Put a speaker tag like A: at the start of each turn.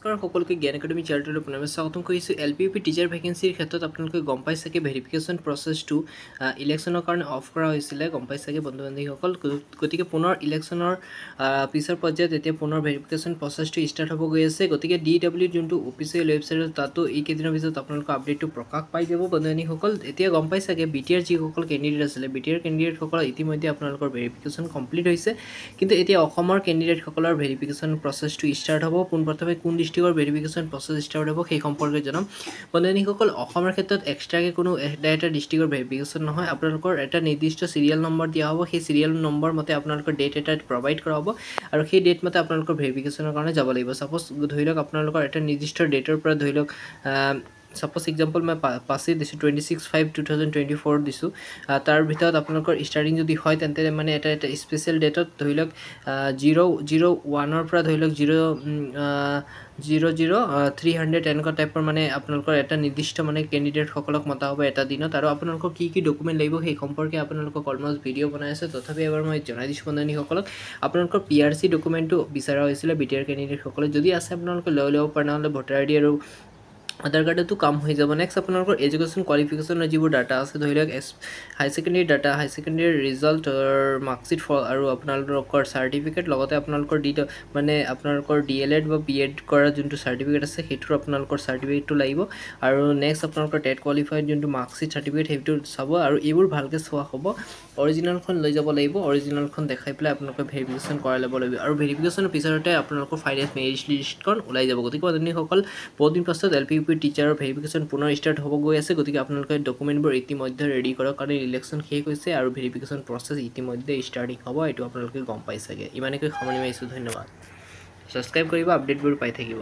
A: নমস্কাৰ সকলোকে জ্ঞান একাডেমি চেনেললৈ পুনৰবাৰ স্বাগতম কৰিছোঁ। LPUP টিচাৰ ভেকেঞ্চিৰ ক্ষেত্ৰত আপোনালোকে গম পাই চাগে ভেৰিফিকেশ্যন প্ৰচেছটো ইলেকশ্যনৰ কাৰণে অফ কৰা হৈছিলে, গম পাই চাগে বন্ধু বান্ধৱীসকল। গতিকে পুনৰ ইলেকশ্যনৰ পিছৰ পৰ্যায়ত এতিয়া পুনৰ ভেৰিফিকেশ্যন প্ৰচেছটো ষ্টাৰ্ট হ'ব গৈ আছে। গতিকে DW যোনটো অফিচিয়েল ৱেবছাইটত তাতো এইকেইদিনৰ ভিতৰত আপোনালোকৰ আপডেটটো প্ৰকাশ পাই যাব বন্ধু বান্ধৱীসকল। এতিয়া গম পাই চাগে BTR যিসকল কেণ্ডিডেট আছিলে, BTR কেণ্ডিডেটসকলৰ ইতিমধ্যে আপোনালোকৰ ভেৰিফিকেশ্যন কমপ্লিট হৈছে, কিন্তু এতিয়া অসমৰ কেণ্ডিডেটসকলৰ ভেৰিফিকেশ্যন প্ৰচেছটো ষ্টাৰ্ট হ'ব। পোনপ্ৰথমে কোন ডিষ্ট্ৰিক্টৰ ভেৰিফিকেশ্যন প্ৰচেছ ষ্টাৰ্ট হ'ব সেই সম্পৰ্কে জনাম বন্ধু বান্ধৱীসকল। অসমৰ ক্ষেত্ৰত এক্সট্ৰাকৈ কোনো এটা ডিষ্ট্ৰিক্টৰ ভেৰিফিকেশ্যন নহয়, আপোনালোকৰ এটা নিৰ্দিষ্ট চিৰিয়েল নম্বৰ দিয়া হ'ব। সেই চিৰিয়েল নম্বৰ মতে আপোনালোকৰ ডেট এটা প্ৰভাইড কৰা হ'ব আৰু সেই ডেট মতে আপোনালোকৰ ভেৰিফিকেশ্যনৰ কাৰণে যাব লাগিব। ছাপ'জ ধৰি লওক আপোনালোকৰ এটা নিৰ্দিষ্ট ডেটৰ পৰা ধৰি লওক ছাপ'জ এক্সাম্পল মই 5 দিছোঁ, 26/5/2024 দিছোঁ। তাৰ ভিতৰত আপোনালোকৰ ষ্টাৰ্টিং যদি হয় তেন্তে মানে এটা স্পেচিয়েল ডেটত ধৰি লওক 001 পৰা ধৰি লওক 00300 এনেকুৱা টাইপৰ মানে আপোনালোকৰ এটা নিৰ্দিষ্ট মানে কেণ্ডিডেটসকলক মতা হ'ব এটা দিনত। আৰু আপোনালোকৰ কি ডকুমেণ্ট লাগিব সেই সম্পৰ্কে আপোনালোকক অলমষ্ট ভিডিঅ' বনাই আছে, তথাপি এবাৰ মই জনাই দিছোঁ বন্ধুসকলক। আপোনালোকৰ PRC ডকুমেণ্টটো বিচৰা হৈছিলে BTR কেণ্ডিডেটসকলে, যদি আছে আপোনালোকে লৈ ল'ব পাৰে, নহ'লে ভোটাৰ ID আৰু আধাৰ কাৰ্ডতো কাম হৈ যাব। নেক্সট আপোনালোকৰ এডুকেশ্যন কোৱালিফিকেশ্যনৰ যিবোৰ ডাটা আছে, ধৰি লওক হাই ছেকেণ্ডেৰী ডাটা, হাই ছেকেণ্ডেৰী ৰিজাল্ট, মাৰ্কশ্বিট আৰু আপোনালোকৰ চাৰ্টিফিকেট, লগতে আপোনালোকৰ মানে আপোনালোকৰ DLED বা BEd কৰা যোনটো চাৰ্টিফিকেট আছে সেইটোৰ আপোনালোকৰ চাৰ্টিফিকেটটো লাগিব। আৰু নেক্সট আপোনালোকৰ টেট কোৱালিফাইড যোনটো মাৰ্কশ্বিট চাৰ্টিফিকেট সেইটো চাব, আৰু এইবোৰ ভালকৈ চোৱা হ'ব। অৰিজিনেলখন লৈ যাব লাগিব, অৰিজিনেলখন দেখাই পেলাই আপোনালোকে ভেৰিফিকেশ্যন কৰাই ল'ব লাগিব, আৰু ভেৰিফিকেশ্যনৰ পিছতে আপোনালোকৰ ফাইনেল মেৰিট লিষ্টখন ওলাই যাব। গতিকে বন্ধুসকল বহুত দিন পাছত LPUP টিচাৰৰ ভেৰিফিকেশ্যন পুনৰ ষ্টাৰ্ট হ'ব গৈ আছে। গতিকে আপোনালোকে ডকুমেণ্টবোৰ ইতিমধ্যে ৰেডি কৰক, কাৰণ ইলেকশ্যন শেষ হৈছে আৰু ভেৰিফিকেশ্যন প্ৰচেছ ইতিমধ্যে ষ্টাৰ্টিং হ'ব, এইটো আপোনালোকে গম পাই চাগে। ইমানেকৈ সামৰণি মাৰিছোঁ, ধন্যবাদ। ছাবস্ক্ৰাইব কৰিব, আপডেটবোৰ পাই থাকিব।